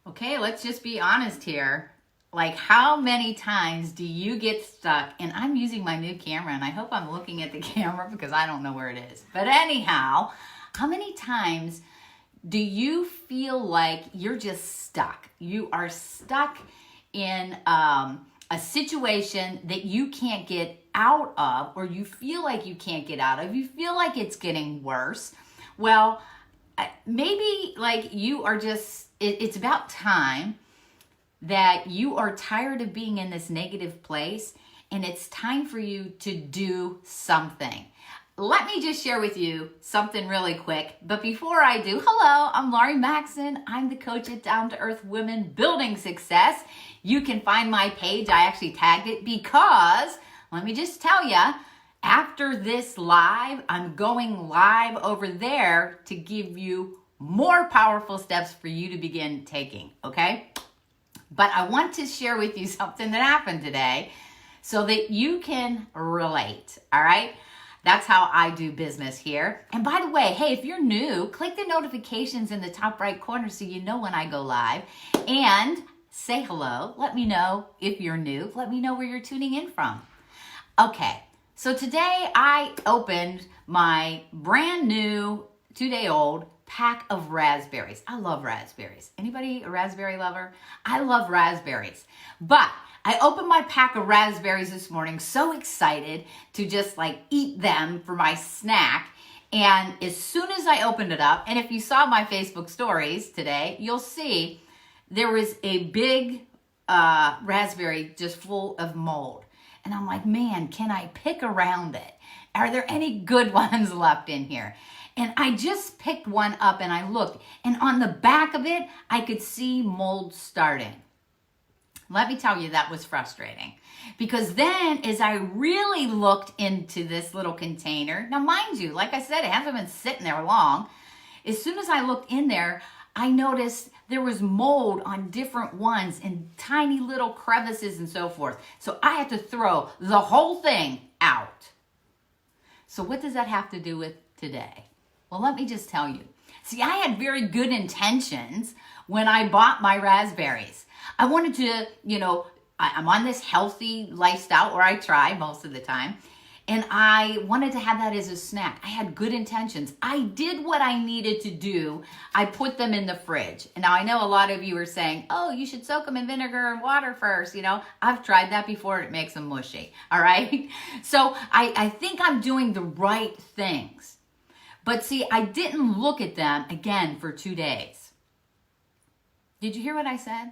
Okay, let's just be honest here. Like, how many times do you get stuck? And I'm using my new camera, and I hope I'm looking at the camera because I don't know where it is. But anyhow, how many times do you feel like you're just stuck? You are stuck in a situation that you can't get out of, or you feel like you can't get out of. You feel like it's getting worse. Well, maybe like you are just, it's about time that you are tired of being in this negative place and it's time for you to do something. Let me just share with you something really quick. But before I do, hello, I'm Laurie Maxon. I'm the coach at Down to Earth Women Building Success. You can find my page. I actually tagged it because, let me just tell you, after this live, I'm going live over there to give you more powerful steps for you to begin taking, okay? But I want to share with you something that happened today so that you can relate, all right? That's how I do business here. And by the way, hey, if you're new, click the notifications in the top right corner so you know when I go live. And say hello. Let me know if you're new. Let me know where you're tuning in from. Okay, so today I opened my brand new 2-day-old pack of raspberries. I love raspberries. Anybody a raspberry lover? I love raspberries. But I opened my pack of raspberries this morning, so excited to just like eat them for my snack. And as soon as I opened it up, and if you saw my Facebook stories today, you'll see there was a big raspberry just full of mold. And I'm like, man, can I pick around it? Are there any good ones left in here? And I just picked one up and I looked, and on the back of it, I could see mold starting. Let me tell you, that was frustrating. Because then as I really looked into this little container, now mind you, like I said, it hasn't been sitting there long. As soon as I looked in there, I noticed there was mold on different ones and tiny little crevices and so forth. So I had to throw the whole thing out. So what does that have to do with today? Well, let me just tell you. See, I had very good intentions when I bought my raspberries. I wanted to, I'm on this healthy lifestyle, or I try most of the time, and I wanted to have that as a snack. I had good intentions. I did what I needed to do. I put them in the fridge. And now I know a lot of you are saying, oh, you should soak them in vinegar and water first. I've tried that before. It makes them mushy. All right. So I think I'm doing the right things. But see, I didn't look at them again for 2 days. Did you hear what I said?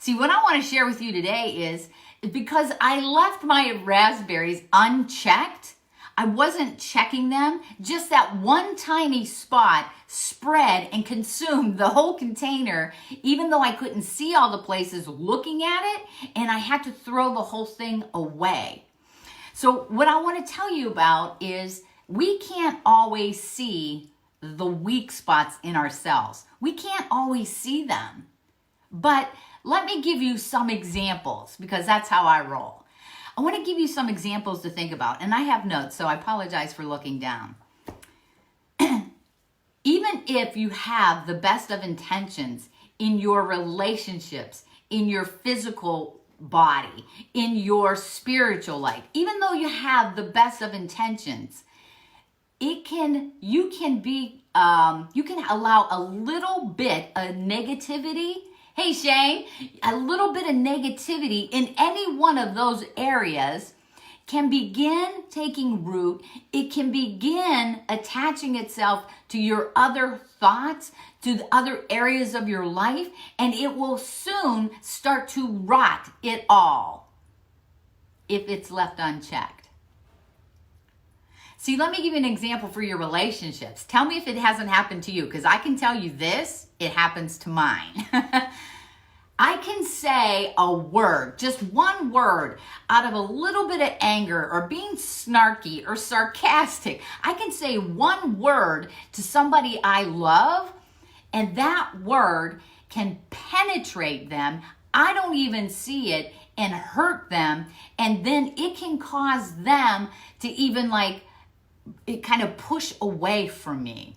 See, what I want to share with you today is because I left my raspberries unchecked, I wasn't checking them, just that one tiny spot spread and consumed the whole container, even though I couldn't see all the places looking at it, and I had to throw the whole thing away. So what I want to tell you about is we can't always see the weak spots in ourselves. We can't always see them. But let me give you some examples because that's how I roll. I want to give you some examples to think about. And I have notes, so I apologize for looking down. Even if you have the best of intentions in your relationships, in your physical body, in your spiritual life, even though you have the best of intentions, you can allow a little bit of negativity. Hey Shane, a little bit of negativity in any one of those areas can begin taking root. It can begin attaching itself to your other thoughts, to the other areas of your life, and it will soon start to rot it all if it's left unchecked. See, let me give you an example for your relationships. Tell me if it hasn't happened to you, because I can tell you this, it happens to mine. I can say a word, just one word, out of a little bit of anger or being snarky or sarcastic. I can say one word to somebody I love, and that word can penetrate them. I don't even see it, and hurt them, and then it can cause them to even it kind of push away from me.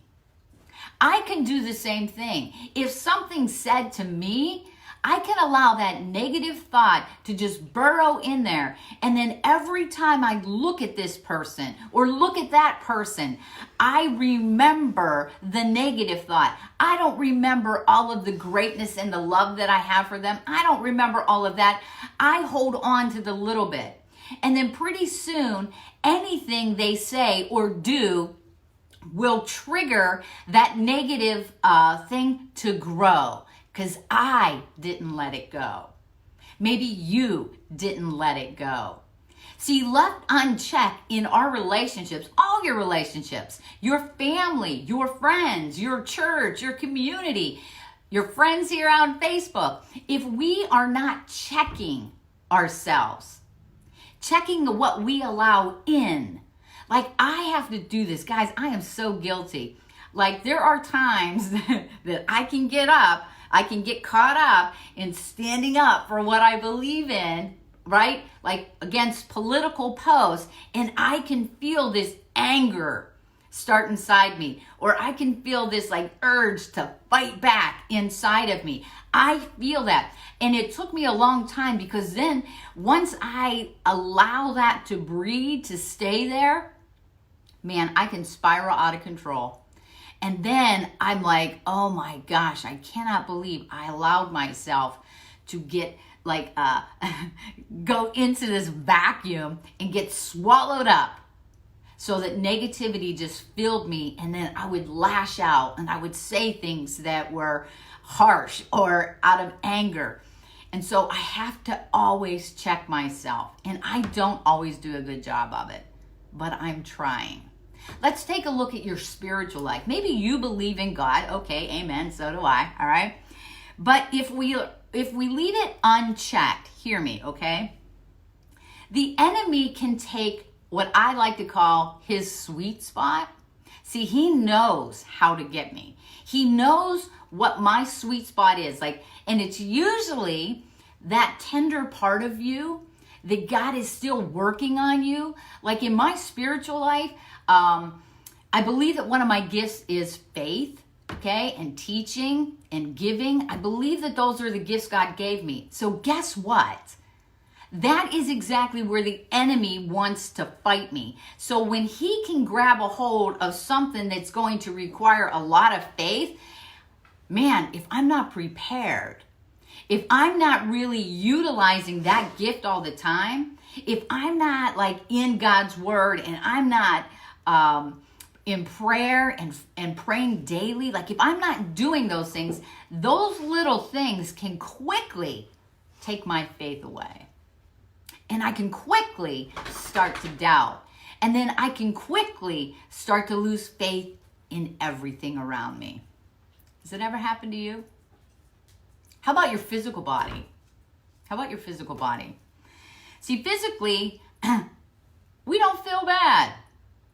I can do the same thing. If something's said to me, I can allow that negative thought to just burrow in there. And then every time I look at this person or look at that person, I remember the negative thought. I don't remember all of the greatness and the love that I have for them. I don't remember all of that. I hold on to the little bit. And then pretty soon, anything they say or do will trigger that negative thing to grow. Because I didn't let it go. Maybe you didn't let it go. See, left unchecked in our relationships, all your relationships, your family, your friends, your church, your community, your friends here on Facebook, if we are not checking ourselves, checking what we allow in, like I have to do this. Guys, I am so guilty. Like there are times that I can get up, I can get caught up in standing up for what I believe in, right? Like against political posts, and I can feel this anger start inside me, or I can feel this like urge to fight back inside of me. I feel that. And it took me a long time, because then once I allow that to breed, to stay there, man, I can spiral out of control. And then I'm like, oh my gosh, I cannot believe I allowed myself to get like, go into this vacuum and get swallowed up, so that negativity just filled me. And then I would lash out and I would say things that were harsh or out of anger. And so I have to always check myself. And I don't always do a good job of it, but I'm trying. Let's take a look at your spiritual life. Maybe you believe in God. Okay, amen. So do I. All right. But if we leave it unchecked, hear me, okay? The enemy can take what I like to call his sweet spot. See, he knows how to get me. He knows what my sweet spot is. Like, and it's usually that tender part of you that God is still working on you. Like in my spiritual life, I believe that one of my gifts is faith, okay, and teaching and giving. I believe that those are the gifts God gave me. So guess what? That is exactly where the enemy wants to fight me. So when he can grab a hold of something that's going to require a lot of faith, man, if I'm not prepared, if I'm not really utilizing that gift all the time, if I'm not like in God's word and I'm not in prayer and praying daily, like if I'm not doing those things, those little things can quickly take my faith away. And I can quickly start to doubt. And then I can quickly start to lose faith in everything around me. Has it ever happened to you? How about your physical body? How about your physical body? See, physically, we don't feel bad,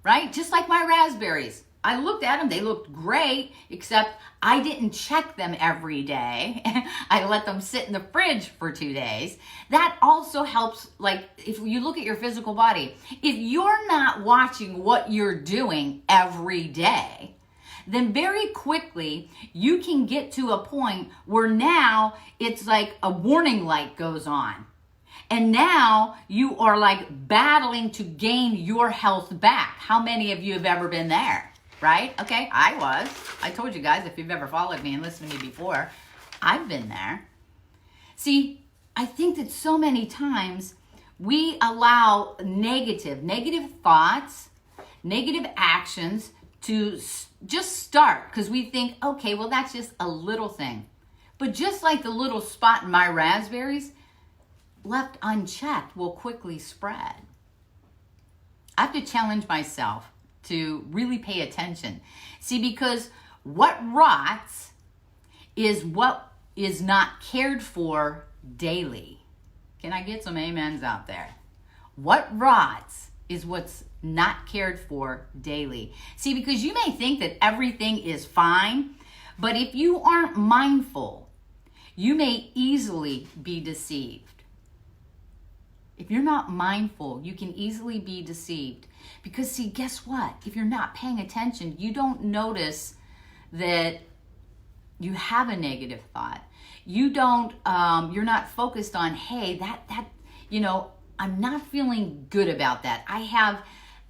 right? Just like my raspberries. I looked at them, they looked great, except I didn't check them every day. I let them sit in the fridge for 2 days. That also helps, like if you look at your physical body, if you're not watching what you're doing every day, then very quickly you can get to a point where now it's like a warning light goes on. And now you are like battling to gain your health back. How many of you have ever been there? Right? Okay, I was. I told you guys, if you've ever followed me and listened to me before, I've been there. See, I think that so many times we allow negative thoughts, negative actions to just start because we think, okay, well, that's just a little thing. But just like the little spot in my raspberries, left unchecked will quickly spread. I have to challenge myself to really pay attention. See, because what rots is what is not cared for daily. Can I get some amens out there? What rots is what's not cared for daily. See, because you may think that everything is fine, but if you aren't mindful, you may easily be deceived. If you're not mindful, you can easily be deceived. Because see, guess what? If you're not paying attention, you don't notice that you have a negative thought. You don't, you're not focused on, hey, I'm not feeling good about that. I have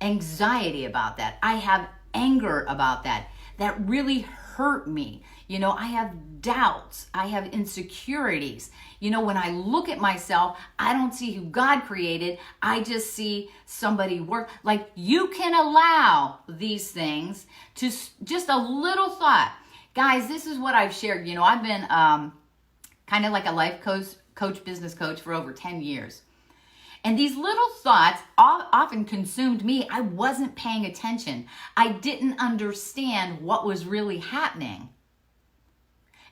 anxiety about that. I have anger about that. That really hurt me. I have doubts. I have insecurities. When I look at myself, I don't see who God created. I just see somebody work. Like, you can allow these things to just a little thought. Guys, this is what I've shared. I've been kind of like a life coach, business coach for over 10 years. And these little thoughts often consumed me. I wasn't paying attention. I didn't understand what was really happening.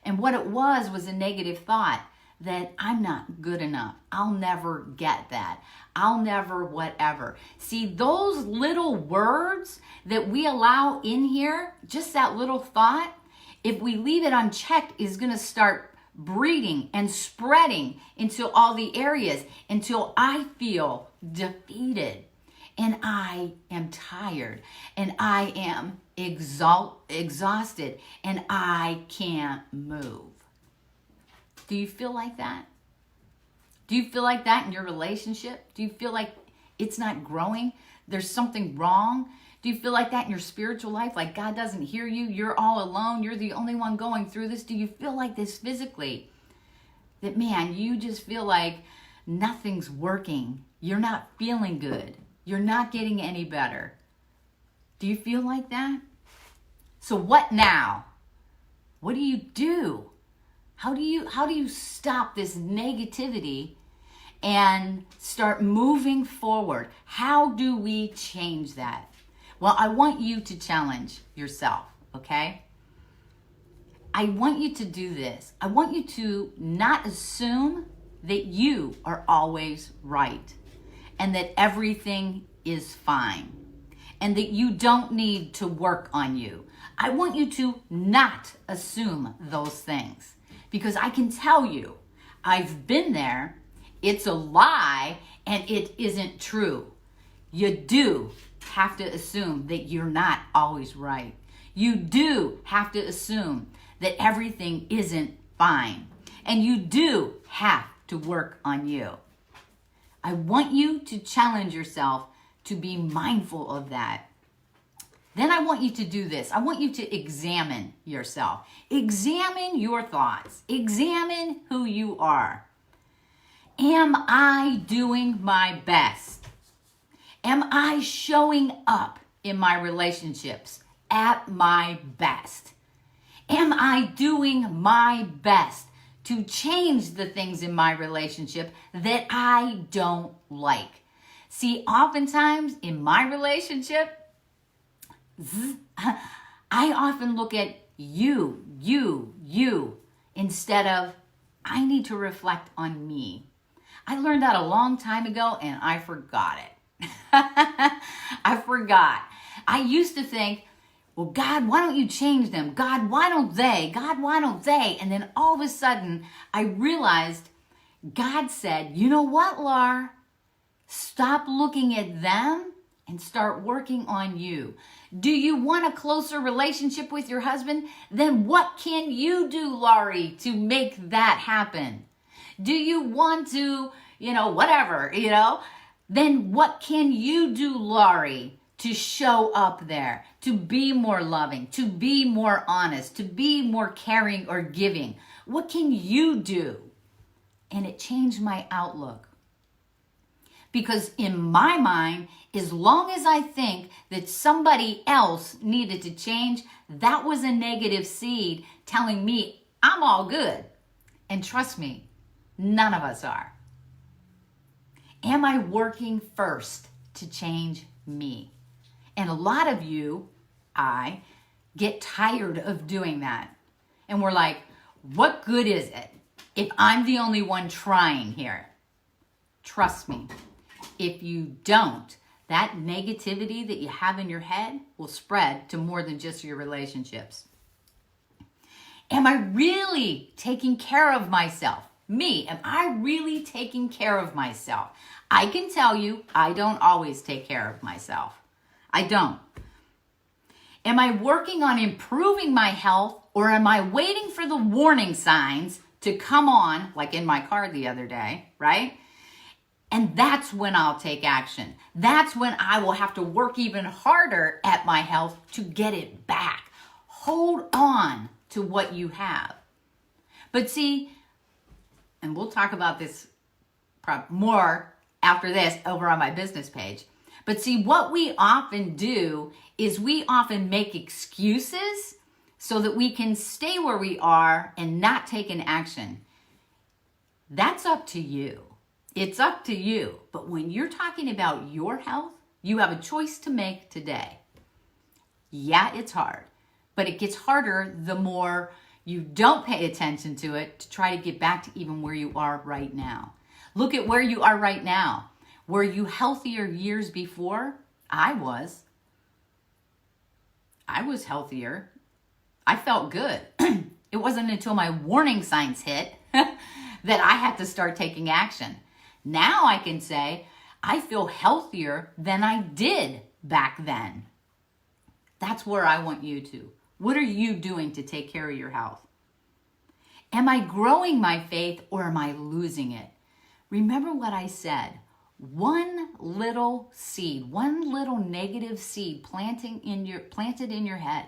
And what it was a negative thought that I'm not good enough. I'll never get that. I'll never whatever. See, those little words that we allow in here, just that little thought, if we leave it unchecked, is going to start breeding and spreading into all the areas until I feel defeated and I am tired and I am exhausted and I can't move. Do you feel like that? Do you feel like that in your relationship? Do you feel like it's not growing? There's something wrong? Do you feel like that in your spiritual life? Like God doesn't hear you? You're all alone? You're the only one going through this? Do you feel like this physically? That, man, you just feel like nothing's working. You're not feeling good. You're not getting any better. Do you feel like that? So what now? What do you do? How do you stop this negativity and start moving forward? How do we change that? Well, I want you to challenge yourself, okay? I want you to do this. I want you to not assume that you are always right and that everything is fine and that you don't need to work on you. I want you to not assume those things because I can tell you, I've been there. It's a lie and it isn't true. You do have to assume that you're not always right. You do have to assume that everything isn't fine. And you do have to work on you. I want you to challenge yourself to be mindful of that. Then I want you to do this. I want you to examine yourself. Examine your thoughts. Examine who you are. Am I doing my best? Am I showing up in my relationships at my best? Am I doing my best to change the things in my relationship that I don't like? See, oftentimes in my relationship, I often look at you, instead of I need to reflect on me. I learned that a long time ago and I forgot it. I forgot. I used to think, well, God, why don't you change them? God, why don't they? God, why don't they? And then all of a sudden, I realized God said, you know what, Laura? Stop looking at them and start working on you. Do you want a closer relationship with your husband? Then what can you do, Laurie, to make that happen? Do you want to, whatever, then what can you do, Laurie, to show up there, to be more loving, to be more honest, to be more caring or giving? What can you do? And it changed my outlook. Because in my mind, as long as I think that somebody else needed to change, that was a negative seed telling me I'm all good. And trust me, none of us are. Am I working first to change me? And a lot of you, I get tired of doing that. And we're like, what good is it if I'm the only one trying here? Trust me, if you don't, that negativity that you have in your head will spread to more than just your relationships. Am I really taking care of myself? Me, am I really taking care of myself? I can tell you, I don't always take care of myself. I don't. Am I working on improving my health, or am I waiting for the warning signs to come on, like in my car the other day, right? And that's when I'll take action. That's when I will have to work even harder at my health to get it back. Hold on to what you have. But see, and we'll talk about this more after this over on my business page. But see, what we often do is we often make excuses so that we can stay where we are and not take an action. That's up to you. It's up to you. But when you're talking about your health, you have a choice to make today. Yeah, it's hard, but it gets harder the more you don't pay attention to it to try to get back to even where you are right now. Look at where you are right now. Were you healthier years before? I was healthier. I felt good. It wasn't until my warning signs hit that I had to start taking action. Now I can say I feel healthier than I did back then. That's where I want you to. What are you doing to take care of your health? Am I growing my faith, or am I losing it? Remember what I said. One little seed, one little negative seed planted in your head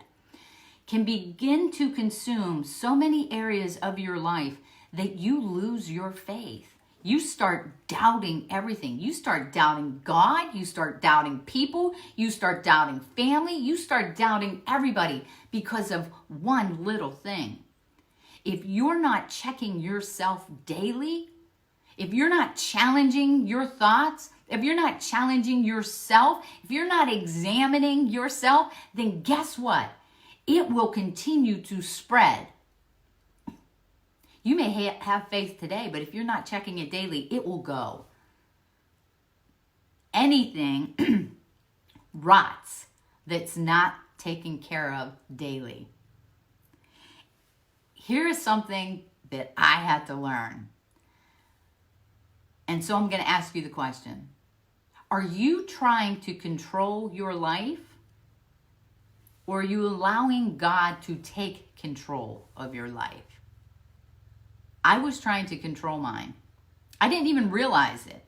can begin to consume so many areas of your life that you lose your faith. You start doubting everything. You start doubting God. You start doubting people. You start doubting family. You start doubting everybody because of one little thing. If you're not checking yourself daily, if you're not challenging your thoughts, if you're not challenging yourself, if you're not examining yourself, then guess what? It will continue to spread. You may have faith today, but if you're not checking it daily, it will go. Anything rots that's not taken care of daily. Here is something that I had to learn. And so I'm going to ask you the question. Are you trying to control your life, or are you allowing God to take control of your life? I was trying to control mine. I didn't even realize it.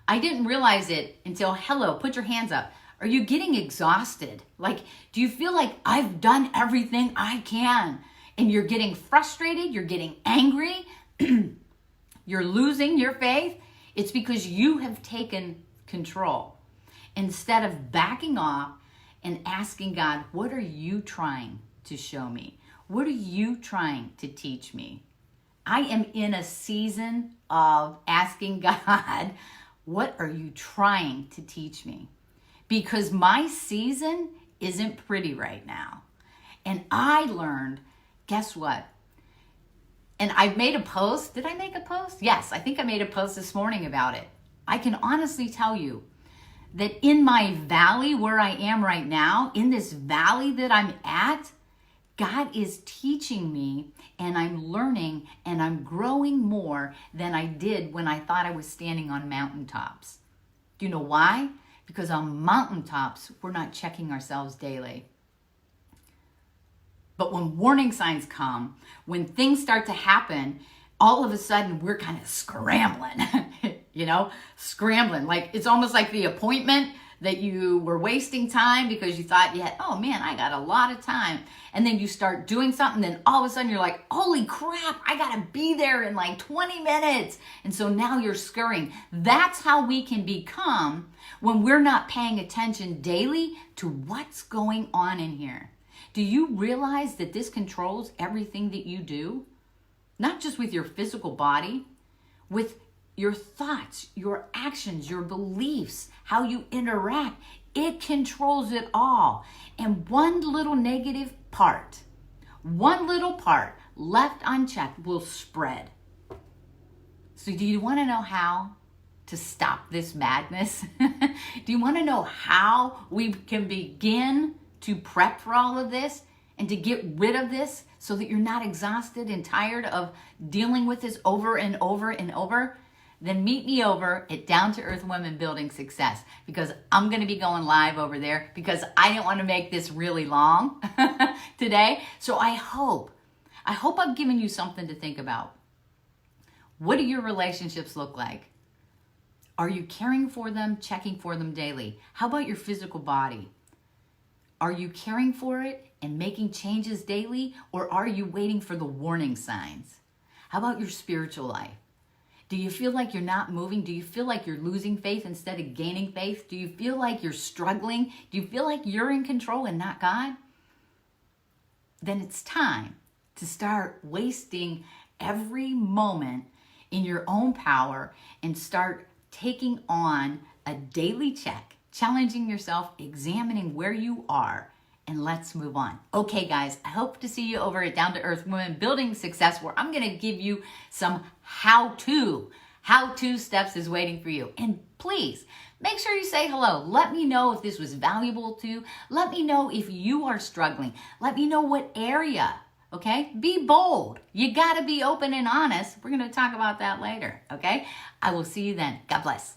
I didn't realize it until, hello, put your hands up. Are you getting exhausted? Like, do you feel like I've done everything I can? And you're getting frustrated, you're getting angry, you're losing your faith? It's because you have taken control. Instead of backing off and asking God, what are you trying to show me? What are you trying to teach me? I am in a season of asking God, what are you trying to teach me? Because my season isn't pretty right now. And I learned, guess what? And I made a post. Did I make a post? Yes, I think I made a post this morning about it. I can honestly tell you that in my valley where I am right now, in this valley that I'm at, God is teaching me, and I'm learning, and I'm growing more than I did when I thought I was standing on mountaintops. Do you know why? Because on mountaintops, we're not checking ourselves daily. But when warning signs come, when things start to happen, all of a sudden we're kind of scrambling, scrambling. Like it's almost like the appointment that you were wasting time because you thought you had, oh man, I got a lot of time. And then you start doing something, then all of a sudden you're like, holy crap, I gotta be there in like 20 minutes. And so now you're scurrying. That's how we can become when we're not paying attention daily to what's going on in here. Do you realize that this controls everything that you do? Not just with your physical body, with your thoughts, your actions, your beliefs, how you interact. It controls it all. And one little negative part, one little part left unchecked will spread. So do you want to know how to stop this madness? Do you want to know how we can begin to prep for all of this and to get rid of this so that you're not exhausted and tired of dealing with this over and over and over? then meet me over at Down to Earth Women Building Success, because I'm going to be going live over there because I didn't want to make this really long today. So I hope I've given you something to think about. What do your relationships look like? Are you caring for them, checking for them daily? How about your physical body? Are you caring for it and making changes daily, or are you waiting for the warning signs? How about your spiritual life? Do you feel like you're not moving? Do you feel like you're losing faith instead of gaining faith? Do you feel like you're struggling? Do you feel like you're in control and not God? Then it's time to start wasting every moment in your own power and start taking on a daily check, challenging yourself, examining where you are, and let's move on. Okay, guys, I hope to see you over at Down to Earth Women Building Success, where I'm going to give you some how-to steps is waiting for you. And please, make sure you say hello. Let me know if this was valuable to you. Let me know if you are struggling. Let me know what area, okay? Be bold. You got to be open and honest. We're going to talk about that later, okay? I will see you then. God bless.